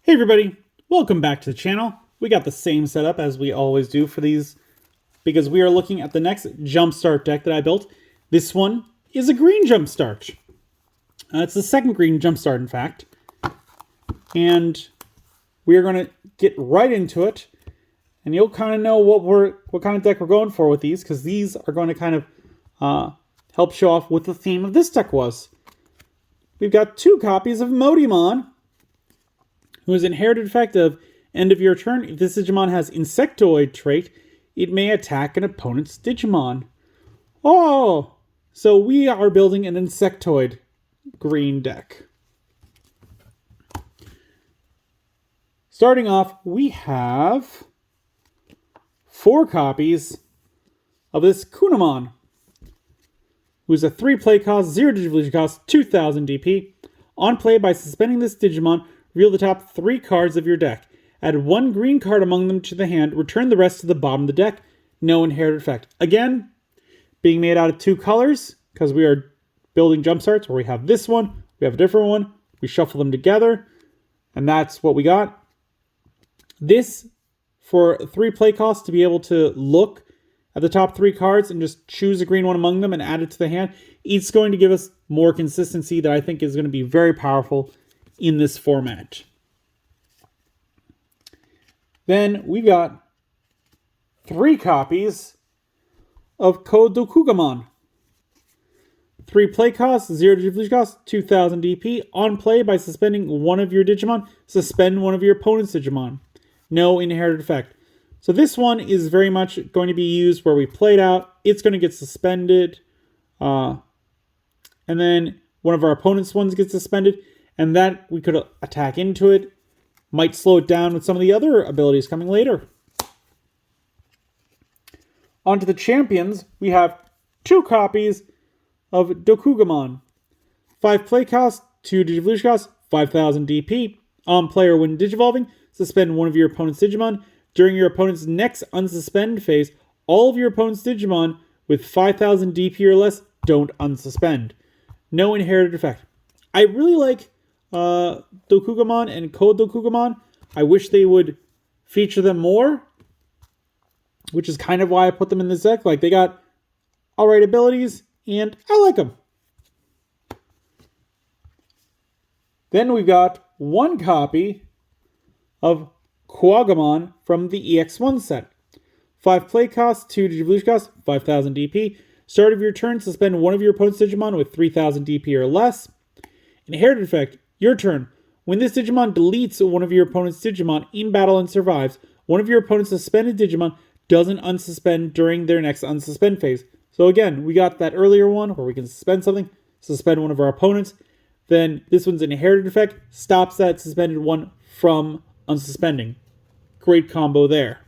Hey everybody, welcome back to the channel. We got the same setup as we always do for these because we are looking at the next Jumpstart deck that I built. This one is a green Jumpstart. It's the second green Jumpstart, in fact. And we are going to get right into it. And you'll kind of know what kind of deck we're going for with these, because these are going to kind of help show off what the theme of this deck was. We've got two copies of Digimon, who is inherited effect of end of your turn. If this Digimon has Insectoid trait, it may attack an opponent's Digimon. Oh, so we are building an Insectoid green deck. Starting off, we have 4 copies of this Kunamon, who's a 3 play cost, 0 Digivolution cost, 2000 DP. On play, by suspending this Digimon, reveal the top 3 cards of your deck. Add 1 green card among them to the hand. Return the rest to the bottom of the deck. No inherited effect. Again, being made out of 2 colors, because we are building Jumpstarts where we have this one, we have a different one. We shuffle them together, and that's what we got. This, for 3 play costs, to be able to look at the top 3 cards and just choose a green one among them and add it to the hand, it's going to give us more consistency that I think is going to be very powerful in this format. Then we've got 3 copies of Kodokugamon. 3 play costs, 0 Digivolution cost, 2000 DP. On play, by suspending one of your Digimon, suspend one of your opponent's Digimon. No inherited effect. So this one is very much going to be used where we played out. It's going to get suspended. And then one of our opponent's ones gets suspended. And that we could attack into it. Might slow it down with some of the other abilities coming later. On to the champions. We have 2 copies of Dokugamon. 5 play cost, 2 Digivolution cost, 5000 DP. On play or when Digivolving, suspend one of your opponent's Digimon. During your opponent's next unsuspend phase, all of your opponent's Digimon with 5000 DP or less don't unsuspend. No inherited effect. I really like Dokugamon and Kodokugamon. I wish they would feature them more, which is kind of why I put them in this deck. Like, they got alright abilities, and I like them. Then we've got 1 copy of Kuwagamon from the EX1 set. 5 play cost, 2 Digivolution cost, 5000 DP. Start of your turn, suspend one of your opponent's Digimon with 3000 DP or less. Inherited effect, your turn. When this Digimon deletes one of your opponent's Digimon in battle and survives, one of your opponent's suspended Digimon doesn't unsuspend during their next unsuspend phase. So again, we got that earlier one where we can suspend something, suspend one of our opponents. Then this one's an inherited effect, stops that suspended one from unsuspending. Great combo there.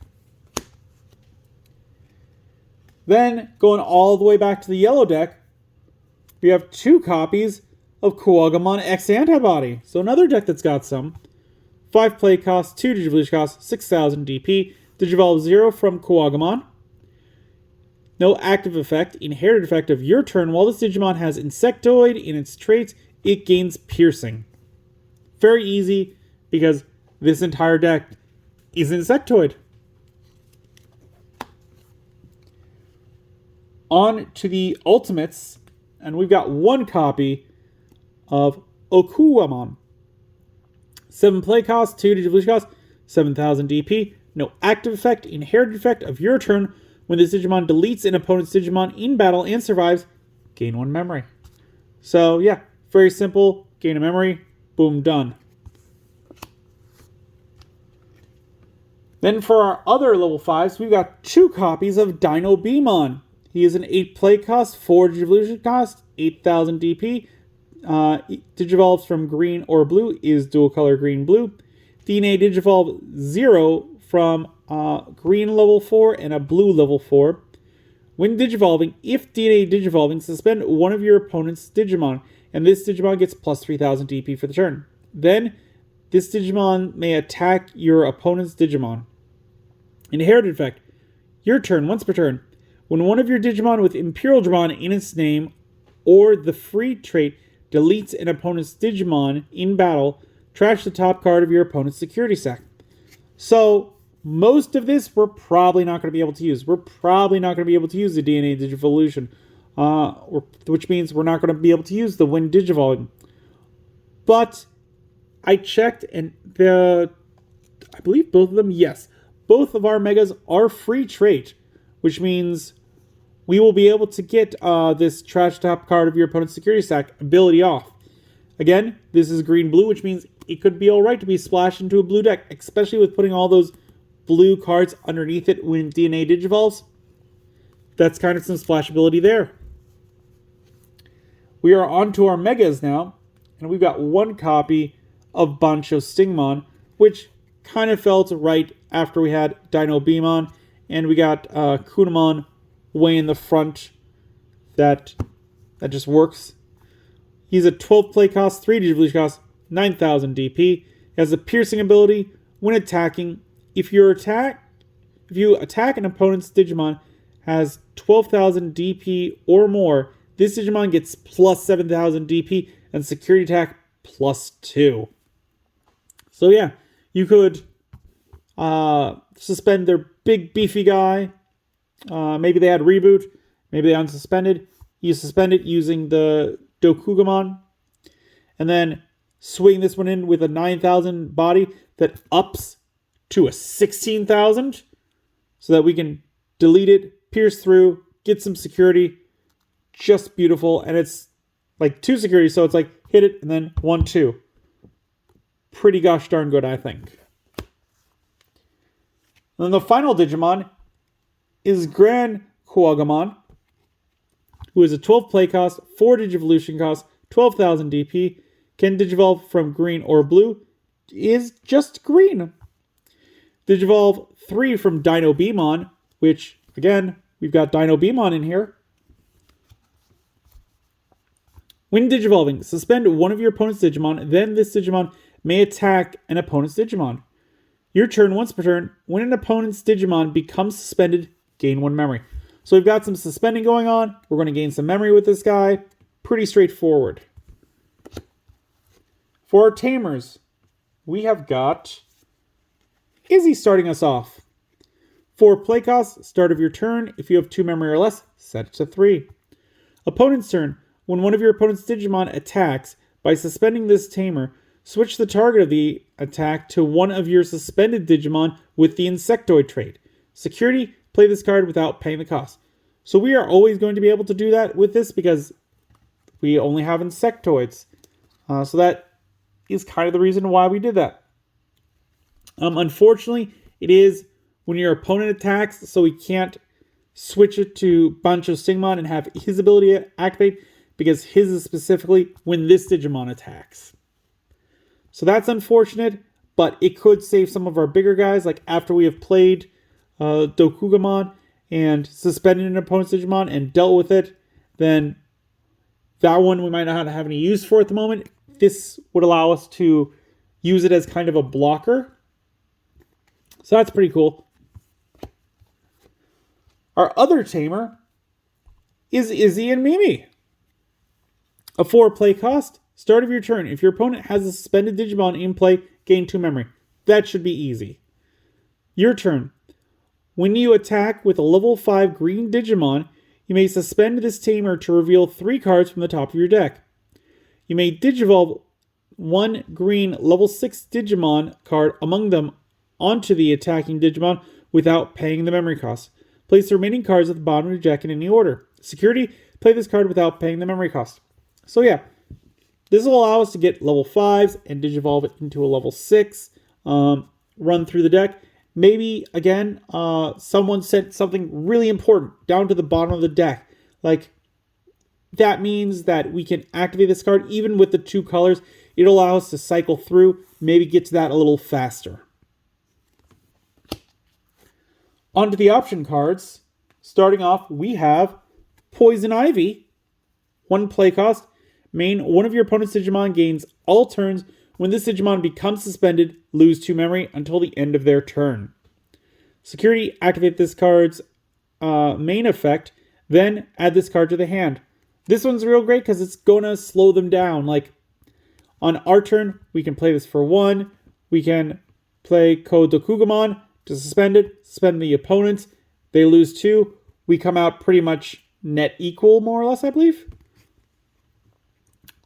Then, going all the way back to the yellow deck, we have 2 copies of Kuwagamon X Antibody. So another deck that's got some. 5 play cost, 2 Digivolution cost, 6000 DP. Digivolve 0 from Kuwagamon. No active effect. Inherited effect of your turn. While this Digimon has Insectoid in its traits, it gains Piercing. Very easy, because this entire deck is Insectoid. On to the Ultimates, and we've got 1 copy of Okuamon. 7 play cost, 2 Digivolution cost, 7000 DP. No active effect. Inherited effect of your turn. When this Digimon deletes an opponent's Digimon in battle and survives, gain 1 memory. So yeah, very simple. Gain a memory. Boom, done. Then for our other level 5s, we've got 2 copies of Dino Beamon. He is an 8 play cost, 4 Digivolution cost, 8000 DP. Digivolves from green or blue, is dual color green-blue. DNA Digivolve 0 from green level 4 and a blue level 4. When Digivolving, if DNA Digivolving, suspend one of your opponent's Digimon, and this Digimon gets plus 3000 DP for the turn. Then, this Digimon may attack your opponent's Digimon. Inherited effect. Your turn, once per turn. When one of your Digimon with Imperial Dramon in its name or the free trait deletes an opponent's Digimon in battle, trash the top card of your opponent's security stack. So most of this we're probably not going to be able to use. We're probably not going to be able to use the DNA Digivolution, which means we're not going to be able to use the Wind Digivolving. But I checked, and I believe both of them, yes, both of our megas are free trait, which means we will be able to get this trash top card of your opponent's security stack ability off. Again, this is green-blue, which means it could be alright to be splashed into a blue deck, especially with putting all those blue cards underneath it when DNA Digivolves. That's kind of some splashability there. We are on to our megas now, and we've got one copy of Bancho Stingmon, which kind of felt right after we had Dino Beamon, and we got Kunamon way in the front. That just works. He's a 12 play cost, 3 Digivolution cost, 9,000 DP. He has a piercing ability. When attacking, if you attack an opponent's Digimon has 12,000 DP or more, this Digimon gets plus 7,000 DP and security attack plus 2. So yeah, you could suspend their big beefy guy. Maybe they had reboot. Maybe they unsuspended. You suspend it using the Dokugamon. And then swing this one in with a 9,000 body that ups to a 16,000. So that we can delete it, pierce through, get some security. Just beautiful. And it's like 2 security. So it's like hit it and then 1, 2. Pretty gosh darn good, I think. And then the final Digimon is Gran Kuagamon, who is a 12 play cost, 4 Digivolution cost, 12,000 DP, can Digivolve from green or blue, is just green. Digivolve 3 from Dino Beamon, which, again, we've got Dino Beamon in here. When Digivolving, suspend one of your opponent's Digimon, then this Digimon may attack an opponent's Digimon. Your turn, once per turn, when an opponent's Digimon becomes suspended, gain 1 memory. So we've got some suspending going on. We're going to gain some memory with this guy. Pretty straightforward. For our tamers, we have got Izzy starting us off. 4 play costs, start of your turn. If you have 2 memory or less, set it to 3. Opponent's turn. When one of your opponent's Digimon attacks, by suspending this tamer, switch the target of the attack to one of your suspended Digimon with the Insectoid trait. Security, play this card without paying the cost. So we are always going to be able to do that with this because we only have Insectoids. So that is kind of the reason why we did that. Unfortunately, it is when your opponent attacks, so we can't switch it to Bancho Stingmon and have his ability activate because his is specifically when this Digimon attacks. So that's unfortunate, but it could save some of our bigger guys, like after we have played Dokugamon and suspended an opponent's Digimon and dealt with it, then that one we might not have any use for at the moment. This would allow us to use it as kind of a blocker. So that's pretty cool. Our other tamer is Izzy and Mimi. A 4 play cost, start of your turn. If your opponent has a suspended Digimon in play, gain 2 memory. That should be easy. Your turn. When you attack with a level 5 green Digimon, you may suspend this tamer to reveal 3 cards from the top of your deck. You may Digivolve 1 green level 6 Digimon card among them onto the attacking Digimon without paying the memory cost. Place the remaining cards at the bottom of your deck in any order. Security, play this card without paying the memory cost. So yeah, this will allow us to get level 5s and Digivolve it into a level 6. Run through the deck. Maybe, again, someone sent something really important down to the bottom of the deck. Like, that means that we can activate this card even with the 2 colors. It'll allow us to cycle through, maybe get to that a little faster. On to the option cards. Starting off, we have Poison Ivy. 1 play cost. Main one of your opponent's Digimon gains all turns. When this Digimon becomes suspended, lose 2 memory until the end of their turn. Security, activate this card's main effect, then add this card to the hand. This one's real great because it's going to slow them down. Like, On our turn, we can play this for 1. We can play Kodokugamon to suspend it, suspend the opponent. They lose 2. We come out pretty much net equal, more or less, I believe.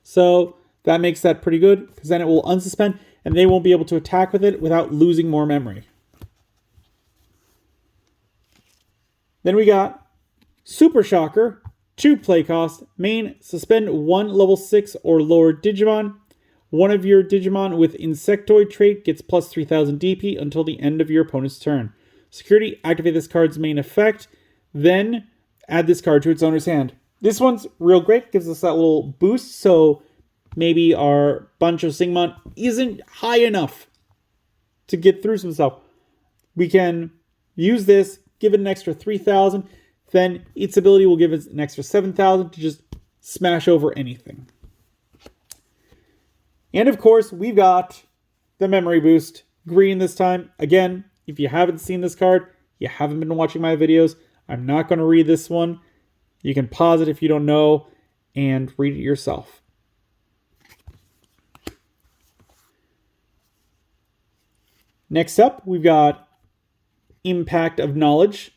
So that makes that pretty good, because then it will unsuspend, and they won't be able to attack with it without losing more memory. Then we got Super Shocker, 2 play cost, main, suspend 1 level 6 or lower Digimon. One of your Digimon with Insectoid trait gets plus 3000 DP until the end of your opponent's turn. Security, activate this card's main effect, then add this card to its owner's hand. This one's real great, gives us that little boost, so maybe our bunch of Singmon isn't high enough to get through some stuff. We can use this, give it an extra 3000, then its ability will give it an extra 7000 to just smash over anything. And of course, we've got the memory boost, green this time. Again, if you haven't seen this card, you haven't been watching my videos, I'm not going to read this one. You can pause it if you don't know and read it yourself. Next up, we've got Impact of Knowledge.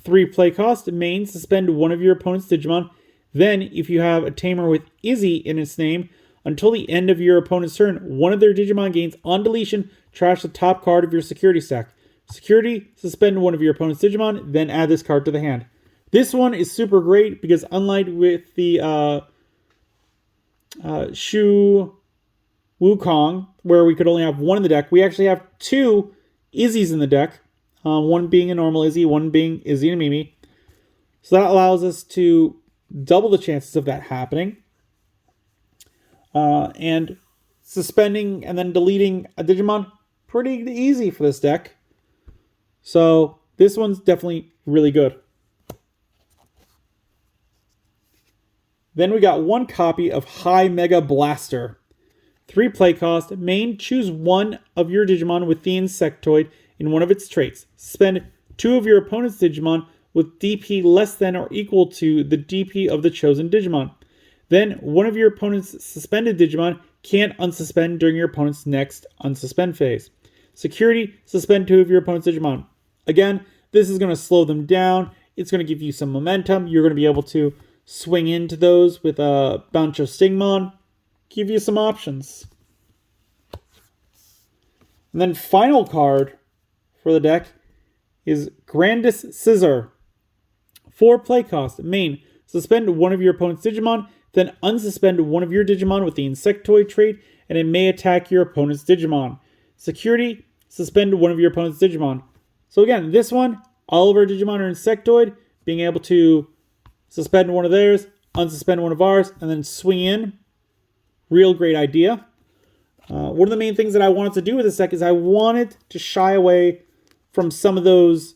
3 play cost, main, suspend 1 of your opponent's Digimon. Then, if you have a tamer with Izzy in its name, until the end of your opponent's turn, 1 of their Digimon gains on deletion, trash the top card of your security stack. Security, suspend 1 of your opponent's Digimon, then add this card to the hand. This one is super great because unlike with the Shu Wukong, where we could only have 1 in the deck, we actually have 2 Izzies in the deck. 1 being a normal Izzy, 1 being Izzy and Mimi. So that allows us to double the chances of that happening. And suspending and then deleting a Digimon, pretty easy for this deck. So this one's definitely really good. Then we got 1 copy of High Mega Blaster. 3 play cost, main, choose 1 of your Digimon with the Insectoid in one of its traits. Spend 2 of your opponent's Digimon with DP less than or equal to the DP of the chosen Digimon. Then, 1 of your opponent's suspended Digimon can't unsuspend during your opponent's next unsuspend phase. Security, suspend 2 of your opponent's Digimon. Again, this is going to slow them down. It's going to give you some momentum. You're going to be able to swing into those with a bunch of Stingmon. Give you some options. And then final card for the deck is Grandis Scissor. 4 play cost. Main, suspend 1 of your opponent's Digimon, then unsuspend 1 of your Digimon with the Insectoid trait, and it may attack your opponent's Digimon. Security, suspend 1 of your opponent's Digimon. So again, this one, all of our Digimon are Insectoid, being able to suspend 1 of theirs, unsuspend 1 of ours, and then swing in. Real great idea. One of the main things that I wanted to do with this deck is I wanted to shy away from some of those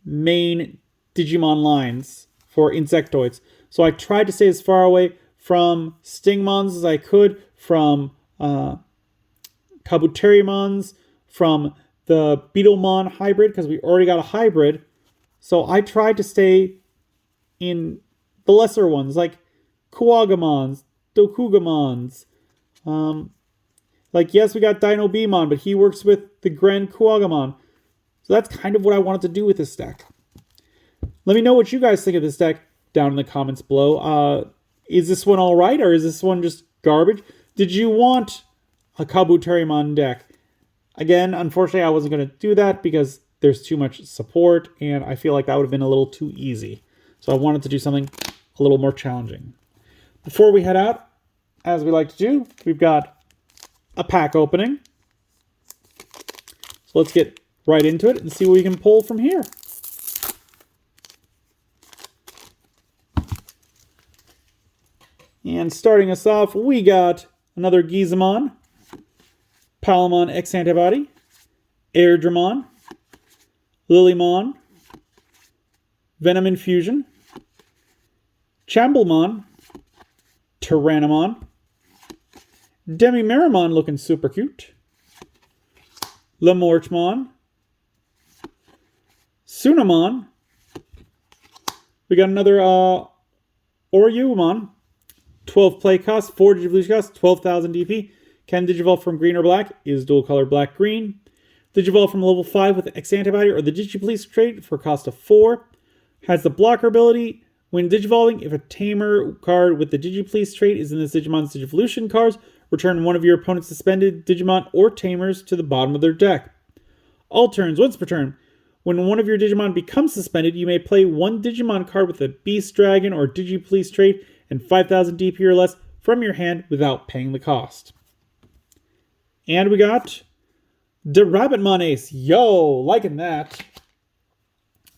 main Digimon lines for Insectoids. So I tried to stay as far away from Stingmons as I could, from Kabuterimons, from the Beetlemon hybrid, because we already got a hybrid. So I tried to stay in the lesser ones, like Kuwagamons, Dokugamons. Like, yes, we got Dino Beamon, but he works with the Grand Kuwagamon. So that's kind of what I wanted to do with this deck. Let me know what you guys think of this deck down in the comments below. Is this one all right, or is this one just garbage? Did you want a Kabuterimon deck? Again, unfortunately, I wasn't going to do that because there's too much support, and I feel like that would have been a little too easy. So I wanted to do something a little more challenging. Before we head out, as we like to do, we've got a pack opening. So let's get right into it and see what we can pull from here. And starting us off, we got another Gizamon, Palamon X Antibody, Airdramon, Lilymon, Venom Infusion, Chamblemon, Tyrannomon, Demimeramon looking super cute, Lamorchmon, Sunamon, we got another Oryumon, 12 play cost, 4 Digivolution cost, 12,000 DP, Can Digivolve from green or black, is dual color black-green. Digivolve from level 5 with X antibody or the Digipolice trait for a cost of 4. Has the blocker ability. When Digivolving, if a Tamer card with the Digipolice trait is in this Digimon's Digivolution cards, return one of your opponent's suspended Digimon or Tamers to the bottom of their deck. All turns, once per turn. When one of your Digimon becomes suspended, you may play one Digimon card with a Beast Dragon or Digipolice trait and 5,000 DP or less from your hand without paying the cost. And we got the Rabbitmon Ace. Yo, liking that.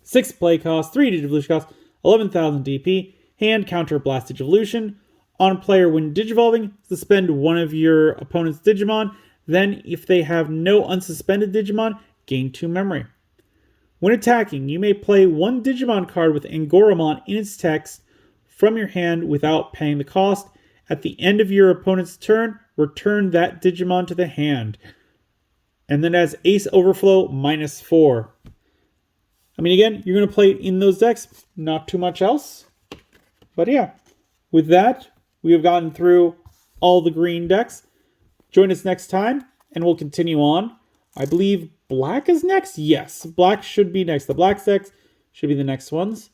6 play cost, 3 Digivolution cost, 11,000 DP, hand counter Blast Digivolution. On player, when Digivolving, suspend one of your opponent's Digimon. Then, if they have no unsuspended Digimon, gain 2 memory. When attacking, you may play one Digimon card with Angoramon in its text from your hand without paying the cost. At the end of your opponent's turn, return that Digimon to the hand. And then as Ace Overflow, -4. I mean, again, you're going to play in those decks. Not too much else. But yeah, with that, we have gotten through all the green decks. Join us next time, and we'll continue on. I believe black is next? Yes, black should be next. The black decks should be the next ones.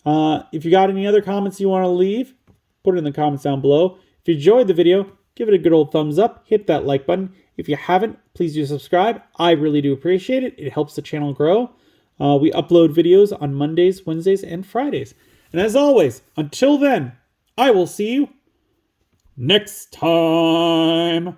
If you got any other comments you want to leave, put it in the comments down below. If you enjoyed the video, give it a good old thumbs up. Hit that like button. If you haven't, please do subscribe. I really do appreciate it. It helps the channel grow. We upload videos on Mondays, Wednesdays, and Fridays. And as always, until then, I will see you next time.